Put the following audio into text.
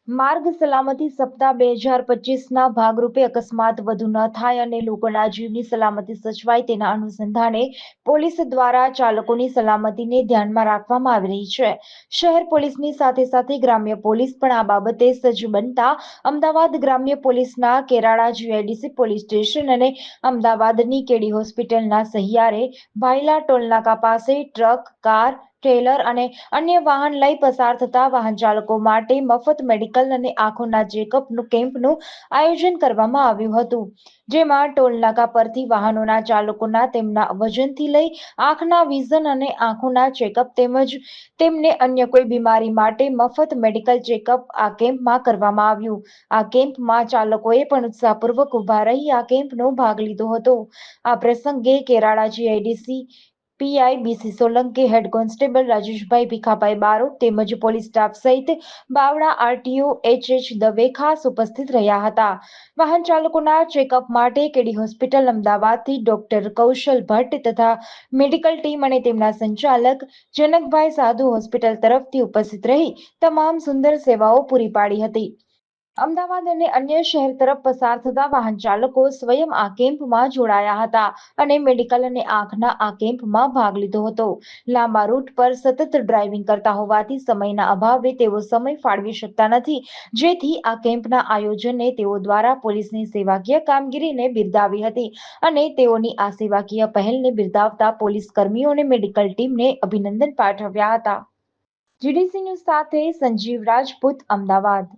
માર્ગ સલામતી સપ્તાહ 2025ના ભાગરૂપે અકસ્માત વધુ ન થાય અને લોકોના જીવની સલામતી સચવાય તેના અનુસંધાને પોલીસ દ્વારા ચાલકોની સલામતીને ધ્યાનમાં રાખવામાં આવી રહી છે. શહેર પોલીસની સાથે સાથે ગ્રામ્ય પોલીસ પણ આ બાબતે સજ્જ બનતા અમદાવાદ ગ્રામ્ય પોલીસના કેરાળા જીઆઈડીસી પોલીસ સ્ટેશન અને અમદાવાદની કેડી હોસ્પિટલના સહિયારે ભાયલા ટોલનાકા પાસે ટ્રક, કાર, ટ્રેલર અને અન્ય વાહન લઈ પસાર થતા વાહન ચાલકો માટે મફત મેડિકલ અને આંખોના ચેકઅપનું કેમ્પનું આયોજન કરવામાં આવ્યું હતું. જેમાં ટોલનાકા પરથી વાહનોના ચાલકોના તેમના વજનથી લઈ આંખના વિઝન અને આંખોના ચેકઅપ તેમજ તેમને અન્ય કોઈ બીમારી માટે મફત મેડિકલ ચેકઅપ આ કેમ્પમાં કરવામાં આવ્યું. આ કેમ્પમાં ચાલકોએ પણ ઉત્સાહપૂર્વક ઉભા રહી આ કેમ્પનો ભાગ લીધો હતો. આ પ્રસંગે Kerala GIDC PI B C Solanki, head constable Rajeshbhai Bhikhabhai Barot તેમજ પોલીસ સ્ટાફ સહિત બાવળા આરટીઓ એચએચ દવે ખાસ ઉપસ્થિત રહ્યા હતા. વાહન ચાલકોના ચેકઅપ માટે કેડી હોસ્પિટલ અમદાવાદથી ડોક્ટર કૌશલ ભટ્ટ તથા મેડિકલ ટીમ અને તેમના સંચાલક જનકભાઈ સાધુ હોસ્પિટલ તરફથી ઉપસ્થિત રહી તમામ સુંદર સેવાઓ પૂરી પાડી હતી. અમદાવાદ અને અન્ય શહેર તરફ પસાર થતા વાહન ચાલકો સ્વયં આ કેમ્પમાં જોડાયા હતા અને મેડિકલ અને આંખના આ કેમ્પમાં ભાગ લીધો હતો. લાંબા રૂટ પર સતત ડ્રાઇવિંગ કરતા હોવાથી સમયના અભાવે તેઓ સમય ફાળવી શકતા નથી, જેથી આ કેમ્પના આયોજનને તેઓ દ્વારા પોલીસની સેવાકીય કામગીરીને બિરદાવી હતી અને તેઓની આ સેવાકીય પહેલને બિરદાવતા પોલીસ કર્મીઓ અને મેડિકલ ટીમને અભિનંદન પાઠવ્યા હતા. જીડીસી ન્યૂઝ સાથે સંજીવ રાજપૂત, અમદાવાદ.